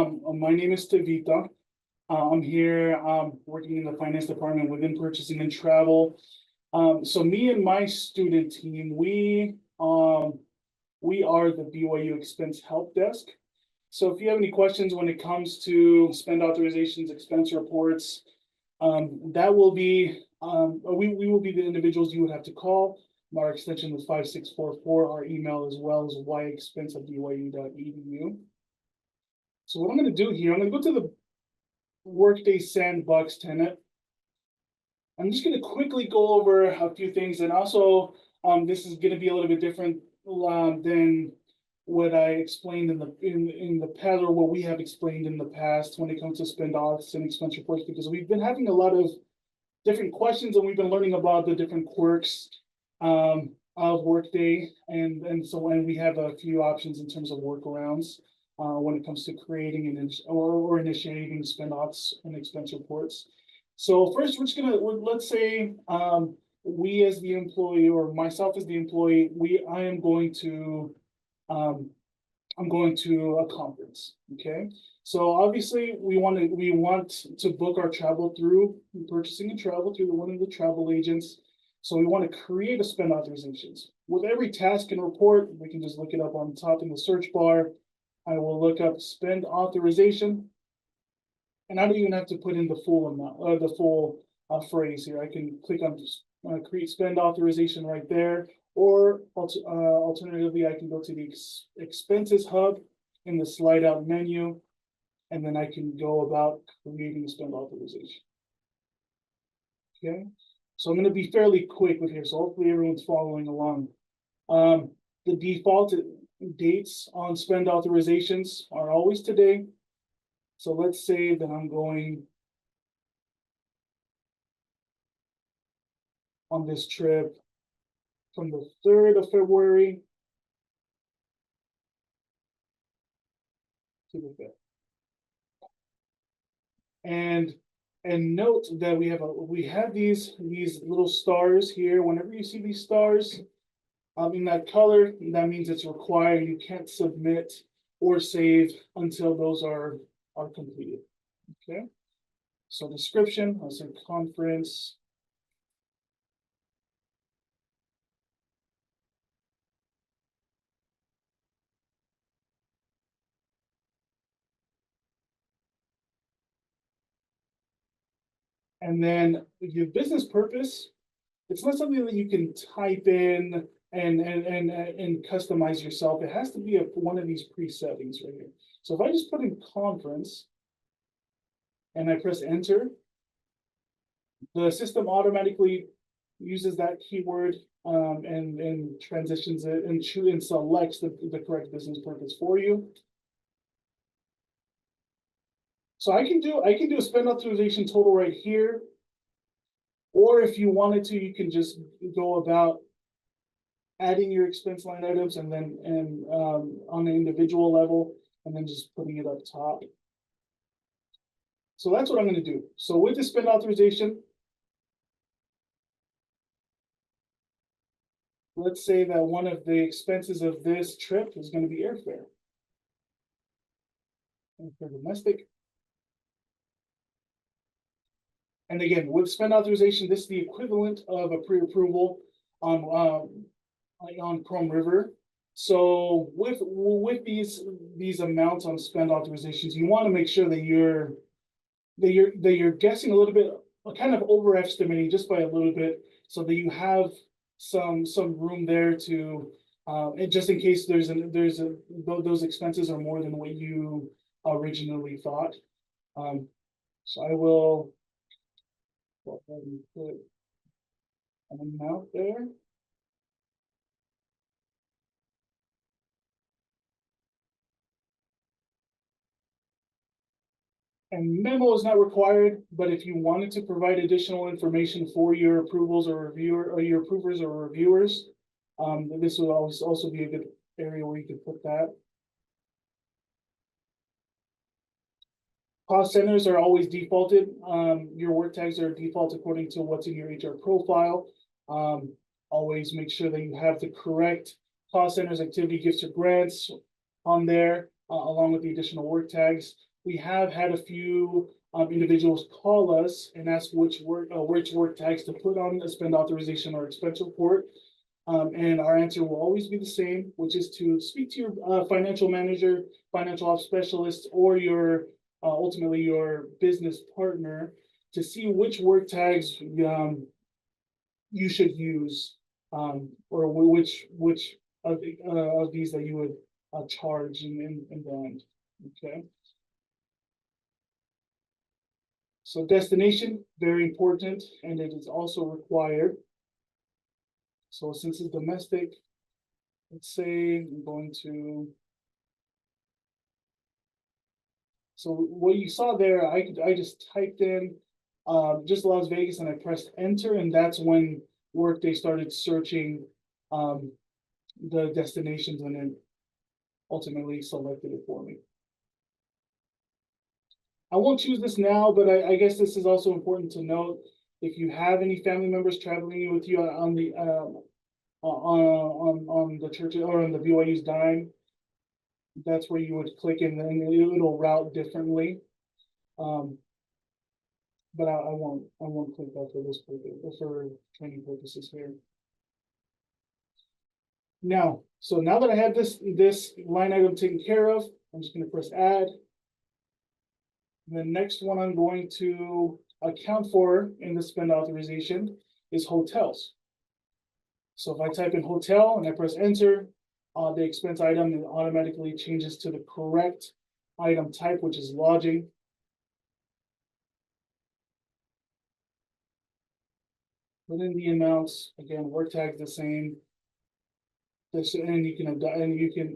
My name is Tevita. I'm here working in the finance department within purchasing and travel. So me and my student team, we are the BYU Expense Help Desk. So if you have any questions when it comes to spend authorizations, expense reports, that will be we will be the individuals you would have to call. Our extension is 5644. Our email as well as yexpense@byu.edu. So what I'm going to do here, I'm going to go to the Workday Sandbox tenant. I'm just going to quickly go over a few things, and also this is going to be a little bit different than what I explained in the past, or what we have explained in the past when it comes to spend offs and expense reports, because we've been having a lot of different questions and we've been learning about the different quirks of Workday, and we have a few options in terms of workarounds when it comes to creating or initiating spend offs and expense reports. So first, let's say we as the employee, or myself as the employee, I'm going to a conference. Okay, so obviously we want to book our travel through purchasing and travel through one of the travel agents. So we want to create a spend authorizations. With every task and report, we can just look it up on top in the search bar. I will look up spend authorization, and I don't even have to put in the full amount, the full phrase here. I can click on create spend authorization right there, or alternatively, I can go to the expenses hub in the slide out menu, and then I can go about creating a spend authorization. Okay, so I'm going to be fairly quick with here, so hopefully everyone's following along. The default dates on spend authorizations are always today. So let's say that I'm going on this trip from the 3rd of February to the 5th. And note that we have these little stars here. Whenever you see these stars in that color, that means it's required. You can't submit or save until those are completed. Okay, so description, I'll say conference. And then your business purpose, it's not something that you can type in and customize yourself. It has to be one of these pre-settings right here. So if I just put in conference and I press enter, the system automatically uses that keyword and transitions it and selects the correct business purpose for you. So I can do a spend authorization total right here. Or if you wanted to, you can just go about adding your expense line items and then on the individual level, and then just putting it up top. So that's what I'm going to do. So with the spend authorization, let's say that one of the expenses of this trip is going to be airfare. For domestic. And again, with spend authorization, this is the equivalent of a pre-approval on Chrome River. So with these amounts on spend authorizations, you want to make sure that you're guessing a little bit, kind of overestimating just by a little bit, so that you have some room there to and just in case those expenses are more than what you originally thought. So I will go ahead and put an amount there. And memo is not required, but if you wanted to provide additional information for your approvals or your approvers or reviewers, this would also be a good area where you could put that. Cost centers are always defaulted. Your work tags are default according to what's in your HR profile. Always make sure that you have the correct cost centers, activity, gifts, or grants on there, along with the additional work tags. we have had a few individuals call us and ask which work tags to put on a spend authorization or expense report. And our answer will always be the same, which is to speak to your financial manager, financial ops specialist, or your ultimately your business partner to see which work tags you should use, or which of these that you would charge and bond. Okay. So destination, very important, and it is also required. So since it's domestic, let's say I'm going to. So what you saw there, I just typed in just Las Vegas and I pressed enter, and that's when Workday started searching the destinations and then ultimately selected it for me. I won't choose this now, but I guess this is also important to note. If you have any family members traveling with you on the church or on the BYU's dime, that's where you would click and then it'll route differently. But I won't click that for this purpose, for training purposes here. Now, so now that I have this line item taken care of, I'm just going to press add. The next one I'm going to account for in the spend authorization is hotels. So if I type in hotel and I press enter, the expense item automatically changes to the correct item type, which is lodging. Put in the amounts, again, work tag the same. This, and you can,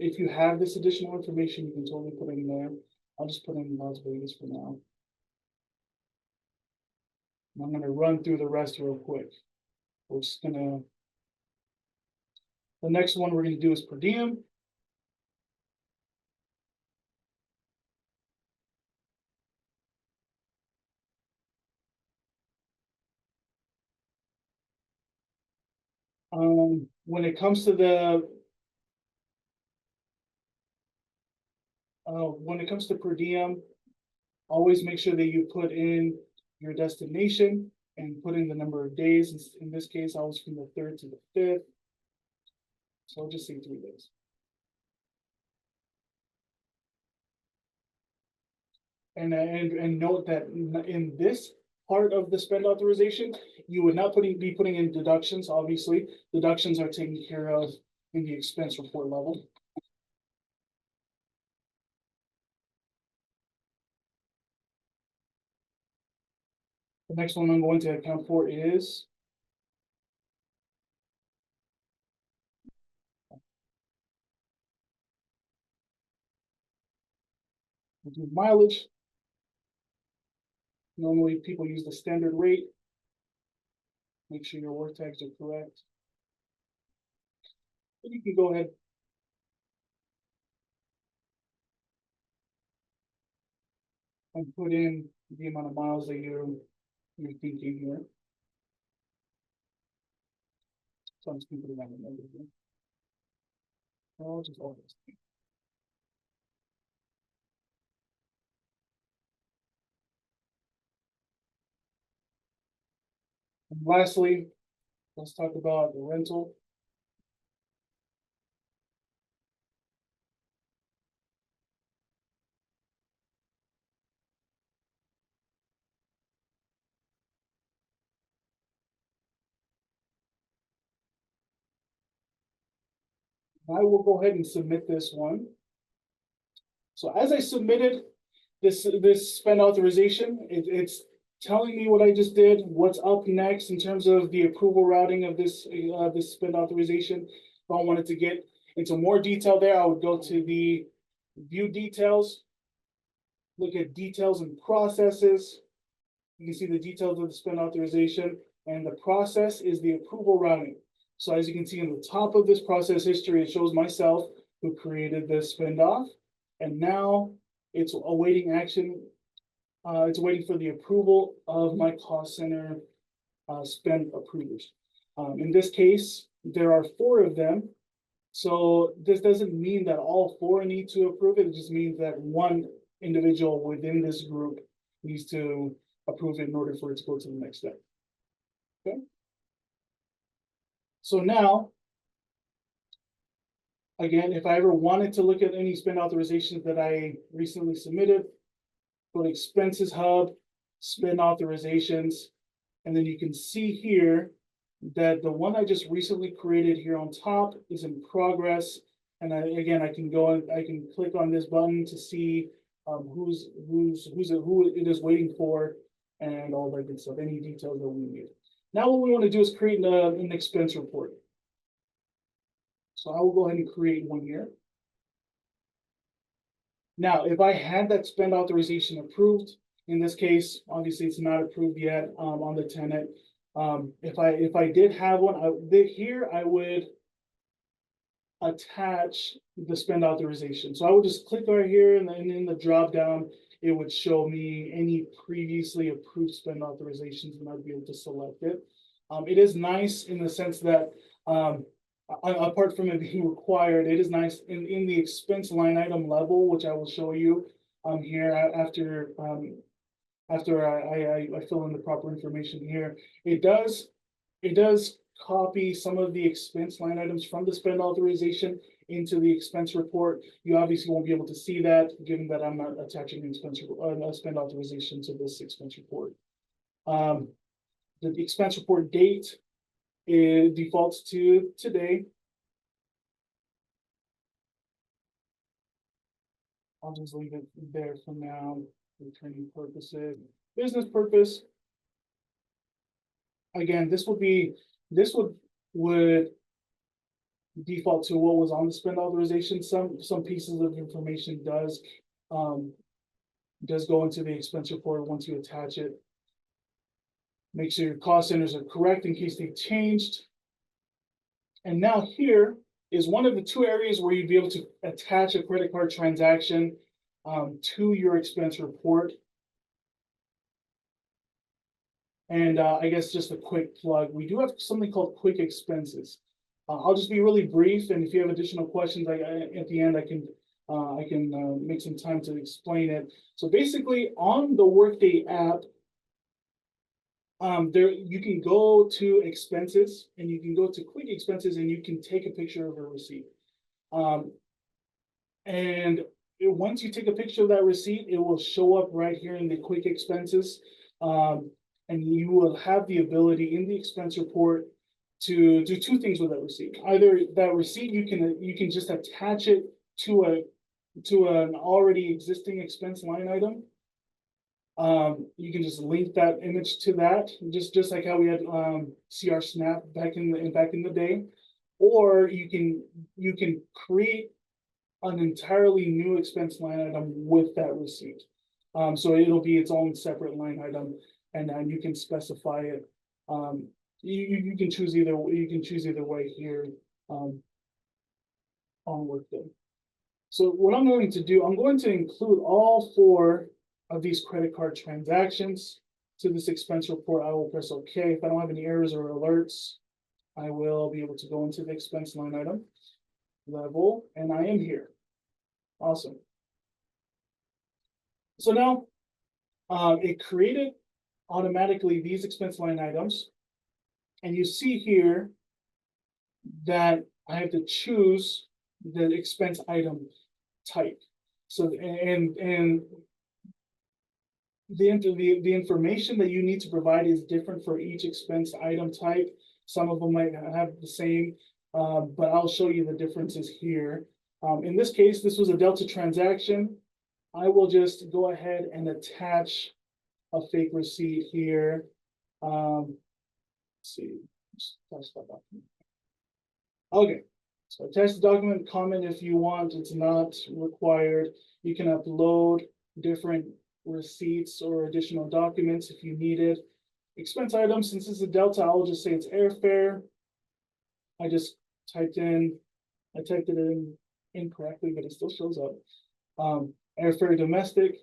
if you have this additional information, you can totally put it in there. I'll just put in Las Vegas for now. And I'm gonna run through the rest real quick. We're just gonna, the next one we're gonna do is per diem. When it comes to per diem, always make sure that you put in your destination and put in the number of days. In this case, I was from the 3rd to the 5th. So I'll just say 3 days. And note that in this part of the spend authorization, you would not be putting in deductions. Obviously, deductions are taken care of in the expense report level. The next one I'm going to account for is mileage. Normally, people use the standard rate. Make sure your work tags are correct. And you can go ahead and put in the amount of miles that you're thinking here. So I'm just going to put it on the number here. I'll just all this. And lastly, let's talk about the rental. I will go ahead and submit this one. So as I submitted this spend authorization, it's telling me what I just did, what's up next in terms of the approval routing of this spend authorization. If I wanted to get into more detail there, I would go to the view details, look at details and processes. You can see the details of the spend authorization, and the process is the approval routing. So as you can see in the top of this process history, it shows myself who created this spend off, and now it's awaiting action. It's waiting for the approval of my cost center spend approvers. In this case, there are 4 of them. So this doesn't mean that all 4 need to approve it. It just means that one individual within this group needs to approve it in order for it to go to the next step. Okay. So now, again, if I ever wanted to look at any spend authorizations that I recently submitted, go to Expenses Hub, Spend Authorizations, and then you can see here that the one I just recently created here on top is in progress. And I can go and I can click on this button to see who it is waiting for and all that good stuff, any details that we need. Now what we want to do is create an expense report. So I will go ahead and create one here. Now, if I had that spend authorization approved, in this case, obviously it's not approved yet on the tenant. If I did have one, I would attach the spend authorization. So I would just click right here and then in the drop down, it would show me any previously approved spend authorizations and I'd be able to select it. It is nice in the sense that apart from it being required, it is nice in the expense line item level, which I will show you here after I fill in the proper information here. It does copy some of the expense line items from the spend authorization into the expense report. You obviously won't be able to see that given that I'm not attaching a spend authorization to this expense report. The expense report date defaults to today. I'll just leave it there for now. Returning purposes, business purpose. Again, this would default to what was on the spend authorization. Some pieces of information does go into the expense report once you attach it. Make sure your cost centers are correct in case they've changed. And now here is one of the two areas where you'd be able to attach a credit card transaction to your expense report. And I guess just a quick plug, we do have something called quick expenses. I'll just be really brief, and if you have additional questions, at the end I can make some time to explain it. So basically, on the Workday app, there you can go to expenses, and you can go to quick expenses, and you can take a picture of a receipt. Once you take a picture of that receipt, it will show up right here in the quick expenses. And you will have the ability in the expense report to do two things with that receipt. Either that receipt, you can just attach it to an already existing expense line item. You can just link that image to that, just like how we had CR Snap back in the day. Or you can create an entirely new expense line item with that receipt. So it'll be its own separate line item. And you can specify it. You can choose either way here on Workday. So what I'm going to do, I'm going to include all 4 of these credit card transactions to this expense report. I will press OK. If I don't have any errors or alerts, I will be able to go into the expense line item level, and I am here. Awesome. So now it created automatically these expense line items. And you see here that I have to choose the expense item type. So, and the information that you need to provide is different for each expense item type. Some of them might have the same, but I'll show you the differences here. In this case, this was a Delta transaction. I will just go ahead and attach a fake receipt here. Let's see. Okay, so attach the document, comment if you want. It's not required. You can upload different receipts or additional documents if you need it. Expense items, since it's a Delta, I'll just say it's airfare. I just typed it in incorrectly, but it still shows up. Airfare domestic.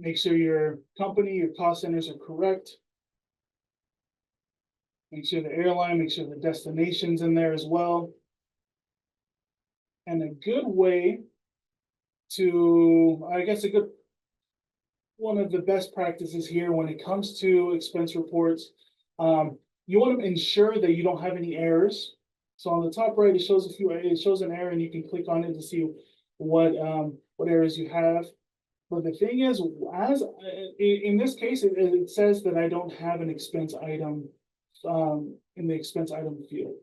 Make sure your company, your cost centers are correct. Make sure the airline, make sure the destination's in there as well. And a good way I guess one of the best practices here when it comes to expense reports, you want to ensure that you don't have any errors. So on the top right, it shows an error and you can click on it to see what errors you have. But the thing is, in this case, it says that I don't have an expense item in the expense item field.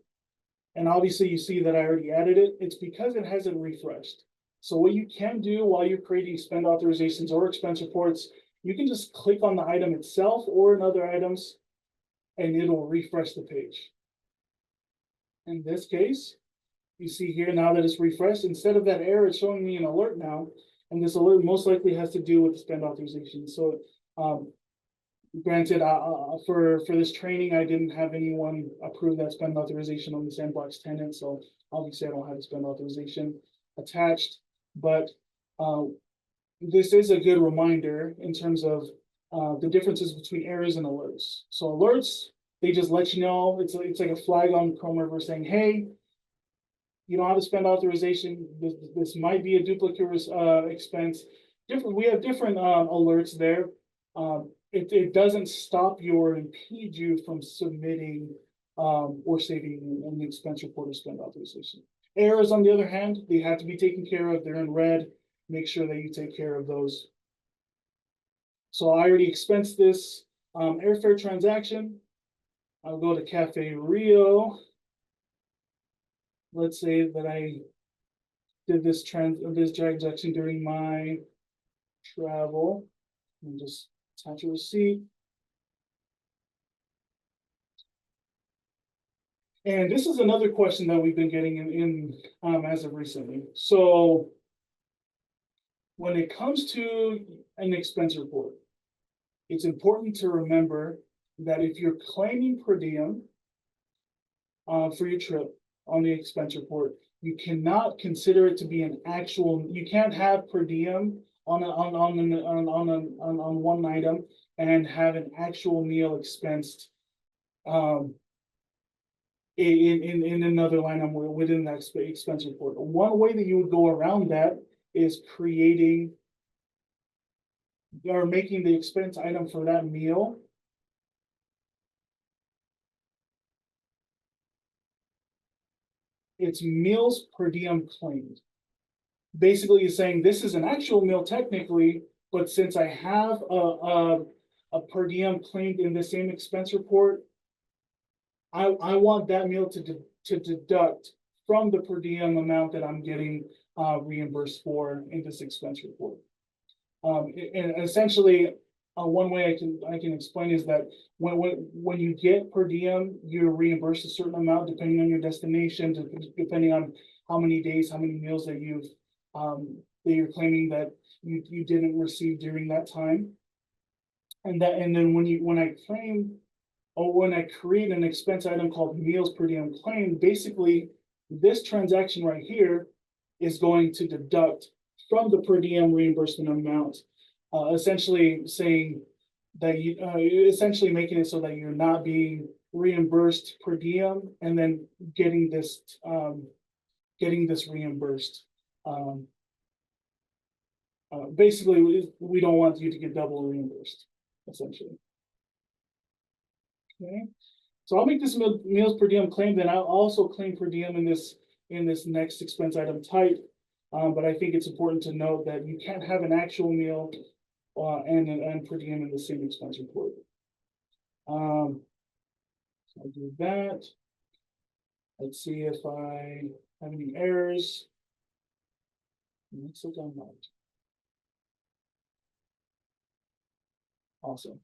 And obviously you see that I already added it. It's because it hasn't refreshed. So what you can do while you're creating spend authorizations or expense reports, you can just click on the item itself or in other items, and it'll refresh the page. In this case, you see here now that it's refreshed, instead of that error, it's showing me an alert now. And this alert most likely has to do with the spend authorization. So granted, for this training, I didn't have anyone approve that spend authorization on the sandbox tenant. So obviously I don't have a spend authorization attached, but this is a good reminder in terms of the differences between errors and alerts. So alerts, they just let you know, it's like a flag on Chrome River saying, hey, you don't have a spend authorization. This might be a duplicate expense. We have different alerts there. It doesn't stop you or impede you from submitting or saving an expense report or spend authorization. Errors, on the other hand, they have to be taken care of. They're in red. Make sure that you take care of those. So I already expensed this airfare transaction. I'll go to Cafe Rio. Let's say that I did this transaction during my travel, and just attach a receipt. And this is another question that we've been getting in as of recently. So when it comes to an expense report, it's important to remember that if you're claiming per diem for your trip on the expense report, you cannot consider it to be an actual. You can't have per diem on one item and have an actual meal expensed in another line item within that expense report. One way that you would go around that is creating or making the expense item for that meal it's meals per diem claimed. Basically, you're saying this is an actual meal technically, but since I have a per diem claimed in the same expense report, I want that meal to deduct from the per diem amount that I'm getting reimbursed for in this expense report. And essentially, one way I can explain is that when you get per diem, you're reimbursed a certain amount depending on your destination, depending on how many days, how many meals that you're claiming that you didn't receive during that time. And then when I claim or when I create an expense item called meals per diem claim, basically this transaction right here is going to deduct from the per diem reimbursement amount, essentially saying that essentially making it so that you're not being reimbursed per diem and then getting this reimbursed. Basically, we don't want you to get double reimbursed, essentially. Okay, so I'll make this meals per diem claim, then I'll also claim per diem in this next expense item type. But I think it's important to note that you can't have an actual meal and per diem in the same expense report. So I'll do that. Let's see if I have any errors. Looks like I'm not. Awesome.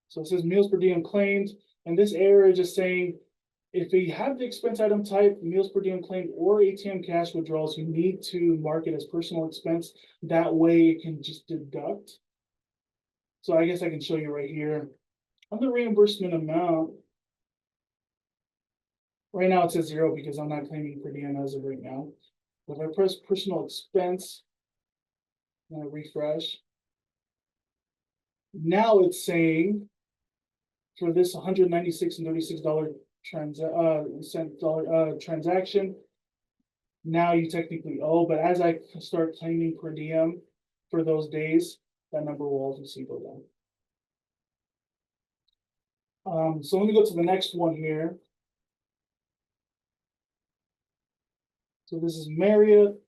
So it says meals per diem claimed, and this error is just saying if you have the expense item type, meals per diem claimed, or ATM cash withdrawals, you need to mark it as personal expense. That way it can just deduct. So I guess I can show you right here. On the reimbursement amount, right now it says 0 because I'm not claiming per diem as of right now. But if I press personal expense, and I refresh, now it's saying for this $196.36 transaction, now you technically owe, but as I start claiming per diem for those days, that number will obviously go down. So let me go to the next one here. So this is Marriott.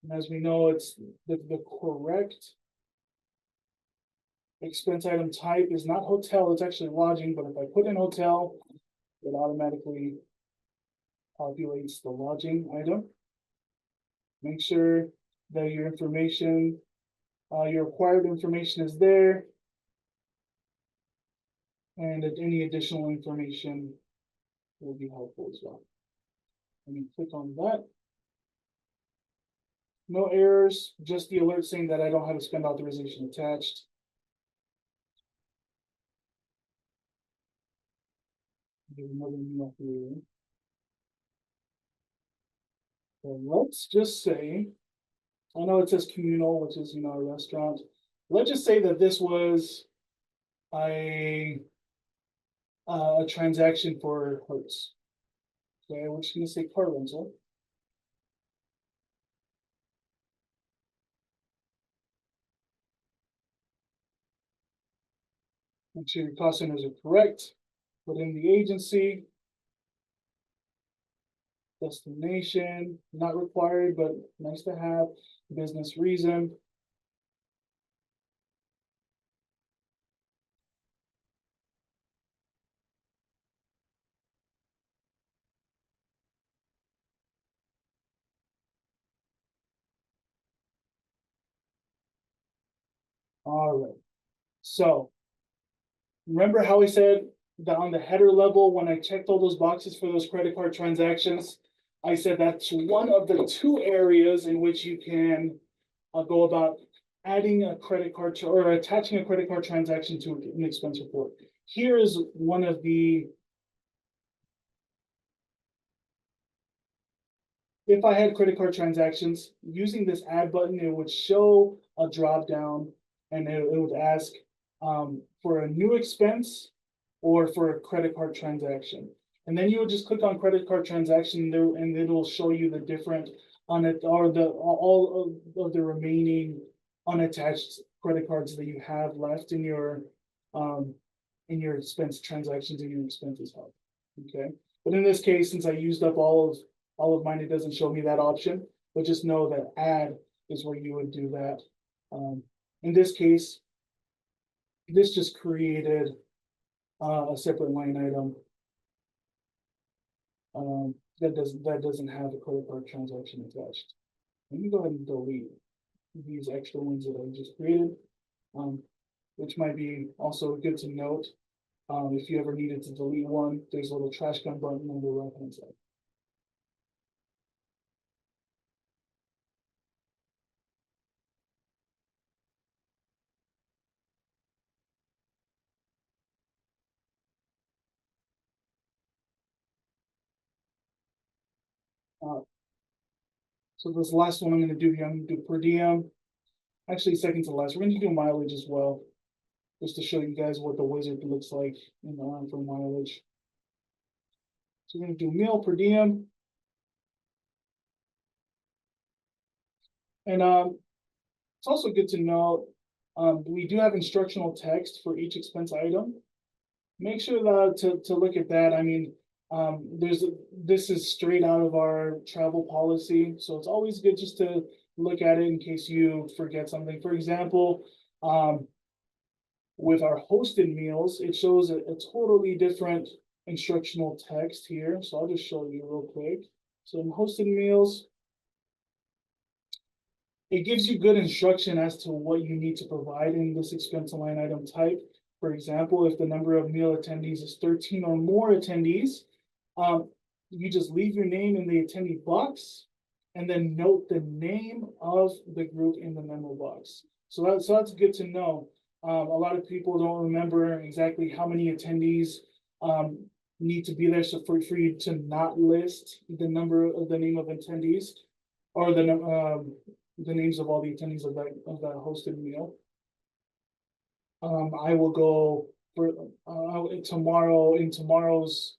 And as we know, it's the correct expense item type is not hotel, it's actually lodging, but if I put in hotel, it automatically populates the lodging item. Make sure that your information, your required information is there. And that any additional information will be helpful as well. Let me click on that. No errors, just the alert saying that I don't have a spend authorization attached. There's another email here. So let's just say, I know it says communal, which is, a restaurant. Let's just say that this was a transaction for Hertz. Okay, we're just gonna say car rental. Make sure your cost centers are correct. Put in the agency. Destination, not required, but nice to have. Business reason. All right. So remember how we said that on the header level, when I checked all those boxes for those credit card transactions, I said that's one of the two areas in which you can go about adding a credit card or attaching a credit card transaction to an expense report. Here is one of the, if I had credit card transactions, using this add button, it would show a drop down and it would ask for a new expense or for a credit card transaction. And then you would just click on credit card transaction there and it'll show you the different on it or the all of the remaining unattached credit cards that you have left in your expense transactions and your expenses hub. Okay. But in this case, since I used up all of mine, it doesn't show me that option, but just know that add is where you would do that. In this case, this just created a separate line item that doesn't have a credit card transaction attached. Let me go ahead and delete these extra ones that I just created, which might be also good to note. If you ever needed to delete one, there's a little trash can button on the right hand side. So this last one I'm going to do here, I'm going to do per diem. Actually, second to last, we're going to do mileage as well, just to show you guys what the wizard looks like in the arm for mileage. So we're going to do meal per diem. And it's also good to know we do have instructional text for each expense item. Make sure that to look at that. I mean, this is straight out of our travel policy, so it's always good just to look at it in case you forget something. For example, with our hosted meals, it shows a totally different instructional text here. So I'll just show you real quick. So in hosted meals, it gives you good instruction as to what you need to provide in this expense line item type. For example, if the number of meal attendees is 13 or more attendees, you just leave your name in the attendee box and then note the name of the group in the memo box. So that's good to know. A lot of people don't remember exactly how many attendees need to be there. So for you to not list the number of the name of attendees or the names of all the attendees of that hosted meal. I will go for tomorrow in tomorrow's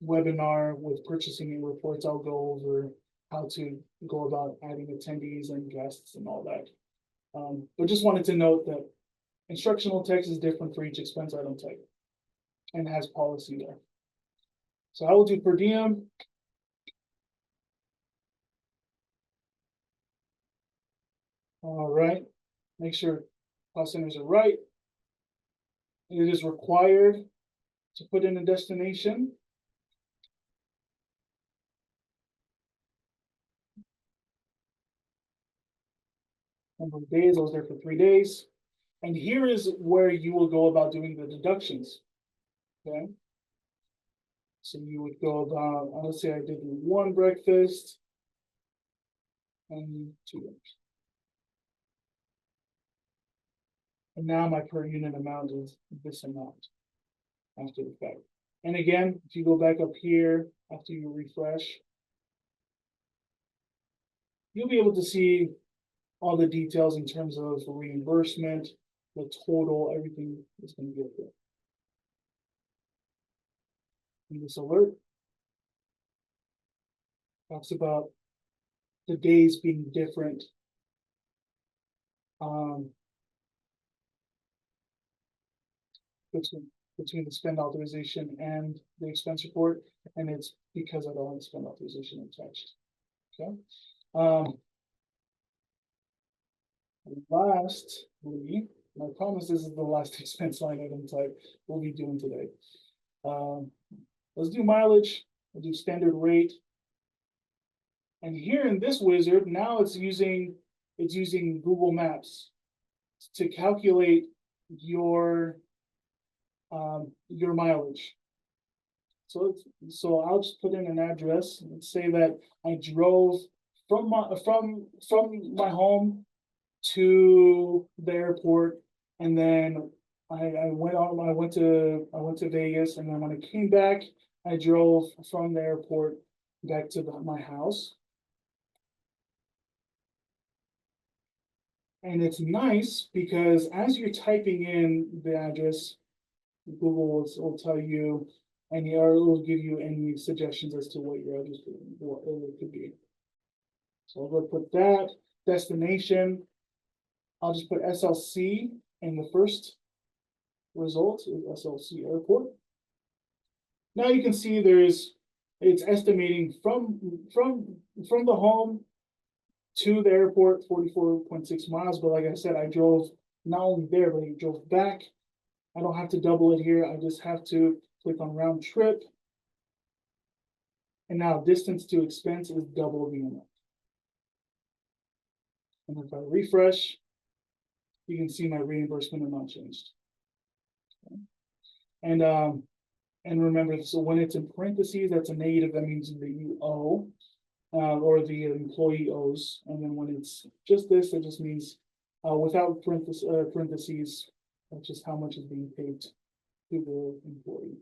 webinar with purchasing and reports, I'll go over how to go about adding attendees and guests and all that. But just wanted to note that instructional text is different for each expense item type and has policy there. So I will do per diem. All right, make sure cost centers are right. It is required to put in a destination. Number of days, I was there for 3 days. And here is where you will go about doing the deductions. Okay. So you would go about, let's say I did 1 breakfast and 2 lunch. And now my per unit amount is this amount after the fact. And again, if you go back up here after you refresh, you'll be able to see all the details in terms of reimbursement, the total, everything is going to get there. And this alert talks about the days being different. Between the spend authorization and the expense report, and it's because I don't have spend authorization attached. Okay. Lastly, I promise this is the last expense line item type we'll be doing today. Let's do mileage. We'll do standard rate. And here in this wizard, now it's using Google Maps to calculate your mileage. So I'll just put in an address and say that I drove from my home to the airport, and then I went to Vegas, and then when I came back, I drove from the airport back to my house. And it's nice because as you're typing in the address, Google will tell you, and it will give you any suggestions as to what your address could be. So I'll go put that destination. I'll just put SLC in the first result, SLC airport. Now you can see it's estimating from the home to the airport 44.6 miles. But like I said, I drove not only there, but I drove back. I don't have to double it here. I just have to click on round trip. And now distance to expense is double the amount. And if I refresh, you can see my reimbursement amount changed. Okay. And remember, so when it's in parentheses, that's a negative. That means that you owe, or the employee owes. And then when it's just this, it just means without parentheses, that's just how much is being paid to the employee.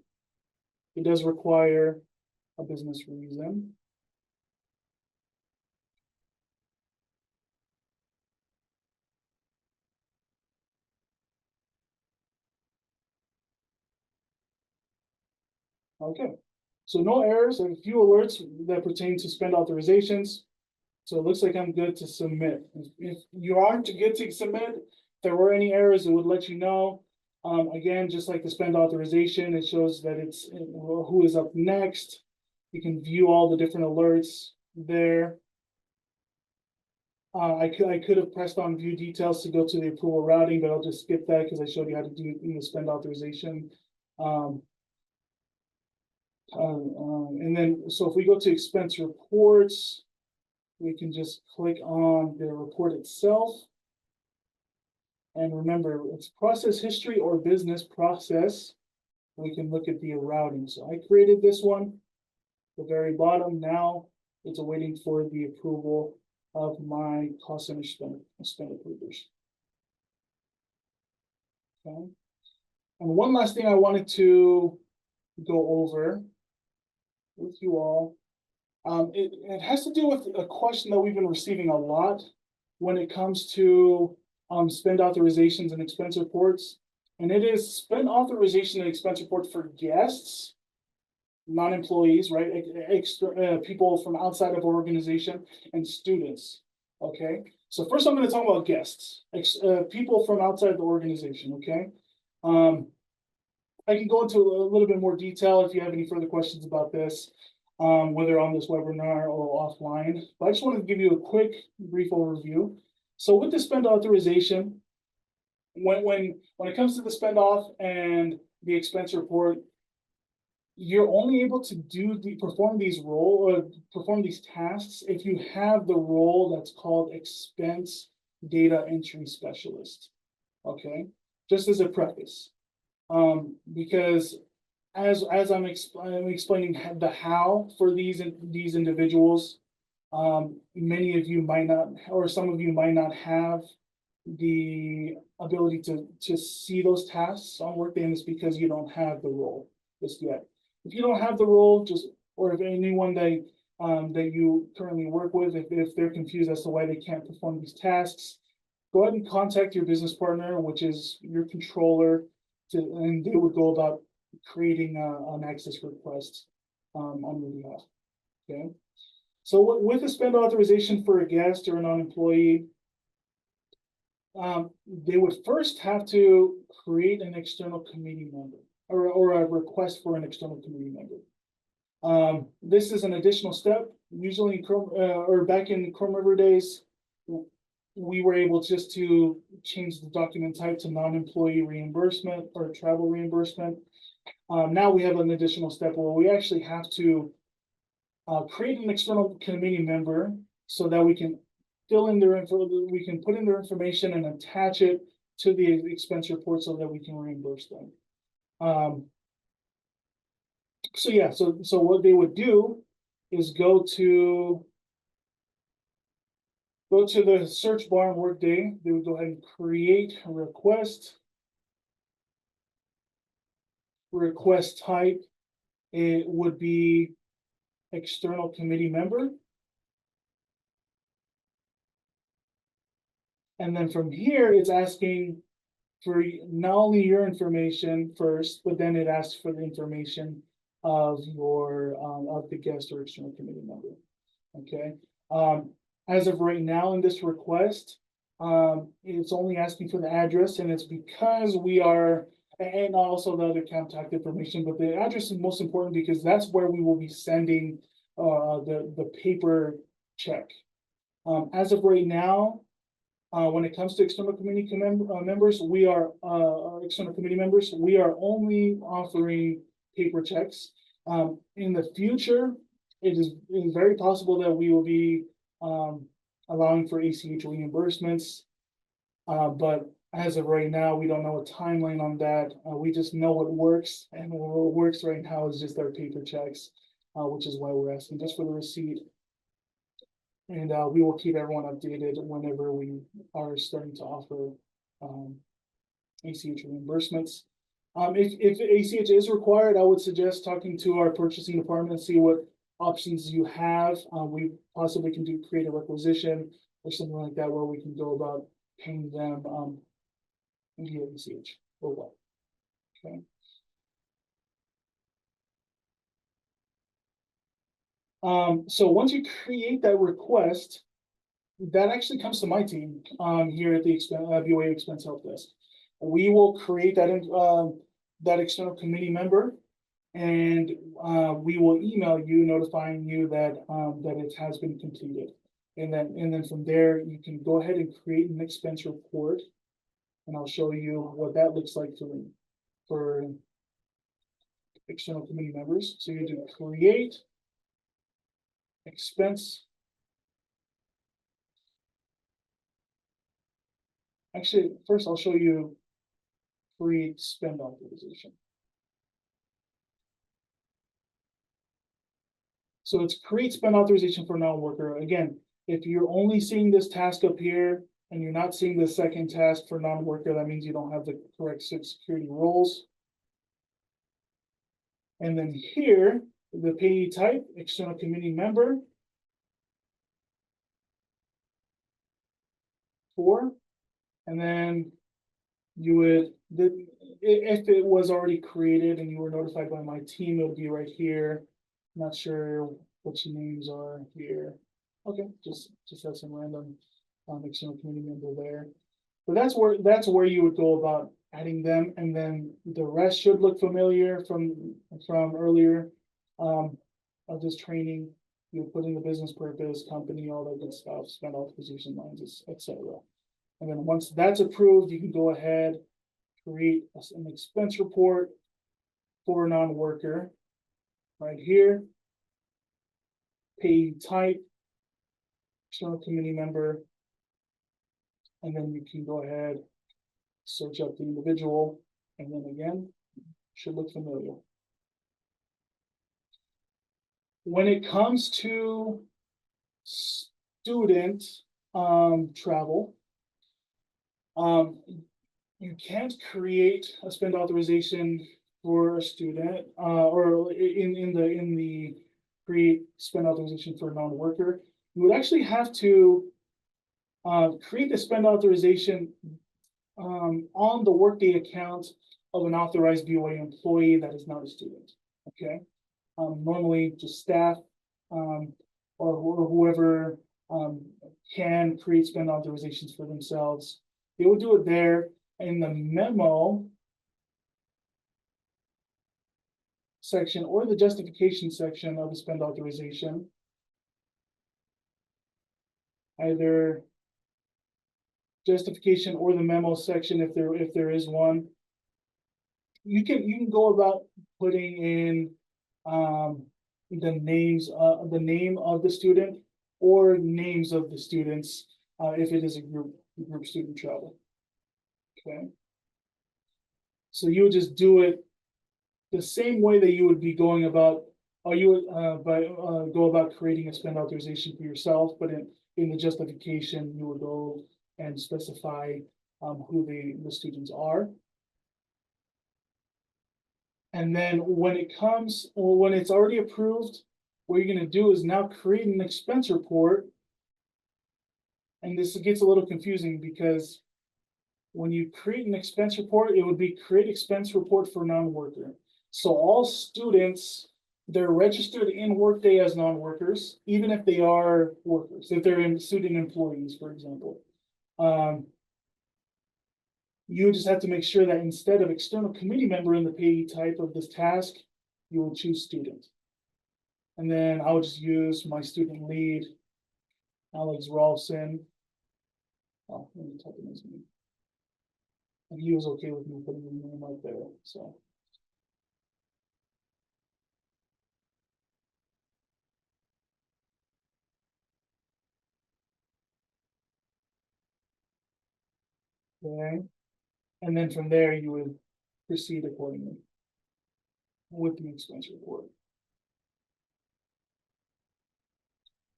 It does require a business reason. Okay, so no errors. I have a few alerts that pertain to spend authorizations. So it looks like I'm good to submit. If you aren't good to submit, if there were any errors, it would let you know. Again, just like the spend authorization, it shows that it's who is up next. You can view all the different alerts there. I could have pressed on view details to go to the approval routing, but I'll just skip that because I showed you how to do it in the spend authorization. And then, so if we go to expense reports, we can just click on the report itself. And remember, it's process history or business process. We can look at the routing. So I created this one, the very bottom. Now it's awaiting for the approval of my cost center spend approvers. Okay. And one last thing I wanted to go over with you all. It has to do with a question that we've been receiving a lot when it comes to spend authorizations and expense reports. And it is spend authorization and expense report for guests non-employees, right? Extra people from outside of our organization and students. Okay, so first I'm going to talk about guests, people from outside the organization. Okay, I can go into a little bit more detail if you have any further questions about this, whether on this webinar or offline. But I just wanted to give you a quick, brief overview. So with the spend authorization, when it comes to the spend off and the expense report, you're only able to perform these tasks if you have the role that's called expense data entry specialist. Okay, just as a preface, because as I'm explaining the how for these individuals, many of you might not, or some of you might not have the ability to see those tasks on Workday, and it's because you don't have the role just yet. If you don't have the role, or if anyone that you currently work with, if they're confused as to why they can't perform these tasks, go ahead and contact your business partner, which is your controller, and they would go about creating an access request on your behalf. Okay. So with a spend authorization for a guest or a non-employee, they would first have to create an external committee member or a request for an external committee member. This is an additional step. Usually in Chrome, or back in Chrome River days, we were able just to change the document type to non-employee reimbursement or travel reimbursement. Now we have an additional step where we actually have to create an external committee member so that we can fill in their info, we can put in their information and attach it to the expense report so that we can reimburse them. So yeah, so what they would do is go to the search bar in Workday. They would go ahead and create a request. Request type, it would be external committee member. And then from here, it's asking for not only your information first, but then it asks for the information of your of the guest or external committee member. Okay. As of right now in this request, it's only asking for the address, and it's because we are, and also the other contact information, but the address is most important because that's where we will be sending the paper check. As of right now, when it comes to external committee members, we are external committee members. We are only offering paper checks. In the future, it is very possible that we will be allowing for ACH reimbursements. But as of right now, we don't know a timeline on that. We just know what works, and what works right now is just our paper checks, which is why we're asking just for the receipt. And we will keep everyone updated whenever we are starting to offer ACH reimbursements. If ACH is required, I would suggest talking to our purchasing department and see what options you have. We possibly can create a requisition or something like that where we can go about paying them via ACH or what. Okay. So once you create that request, that actually comes to my team here at the BOA Expense Help Desk. We will create that external committee member, and we will email you notifying you that that it has been completed. And then from there, you can go ahead and create an expense report, and I'll show you what that looks like for external committee members. So you do create expense. Actually, first I'll show you create spend authorization. So it's create spend authorization for non-worker. Again, if you're only seeing this task up here and you're not seeing the second task for non-worker, that means you don't have the correct security roles. And then here, the payee type, external committee member. 4. And then you would, if it was already created and you were notified by my team, it would be right here. Not sure which names are here. Okay, just have some random external committee member there. But that's where you would go about adding them, and then the rest should look familiar from earlier of this training. You put in the business purpose, company, all that good stuff, spend authorization lines, etc. And then once that's approved, you can go ahead, create an expense report for a non-worker right here. Pay type, external committee member, and then you can go ahead, search up the individual, and then again, should look familiar. When it comes to student travel, you can't create a spend authorization for a student or in the create spend authorization for a non-worker. You would actually have to create the spend authorization on the Workday account of an authorized BOA employee that is not a student. Okay, normally just staff or whoever can create spend authorizations for themselves. They will do it there in the memo section or the justification section of the spend authorization. Either justification or the memo section, if there is one. You can go about putting in the name of the student or names of the students if it is a group student travel. Okay. So you would just do it the same way that you would be going about, or you would go about creating a spend authorization for yourself, but in the justification, you would go and specify who the students are. And then when it's already approved, what you're going to do is now create an expense report. And this gets a little confusing because when you create an expense report, it would be create expense report for non-worker. So all students, they're registered in Workday as non-workers, even if they are workers, if they're student employees, for example. You just have to make sure that instead of external committee member in the payee type of this task, you will choose student. And then I'll just use my student lead, Alex Rolfson. Oh, let me type in his name. And he was okay with me putting his name right there. So. Okay. And then from there, you would proceed accordingly with the expense report.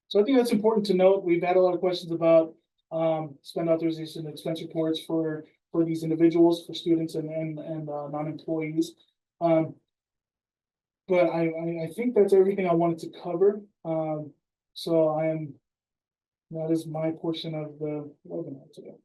So I think that's important to note. We've had a lot of questions about spend authorization and expense reports for these individuals, for students and non-employees. But I think that's everything I wanted to cover. So that is my portion of the webinar today.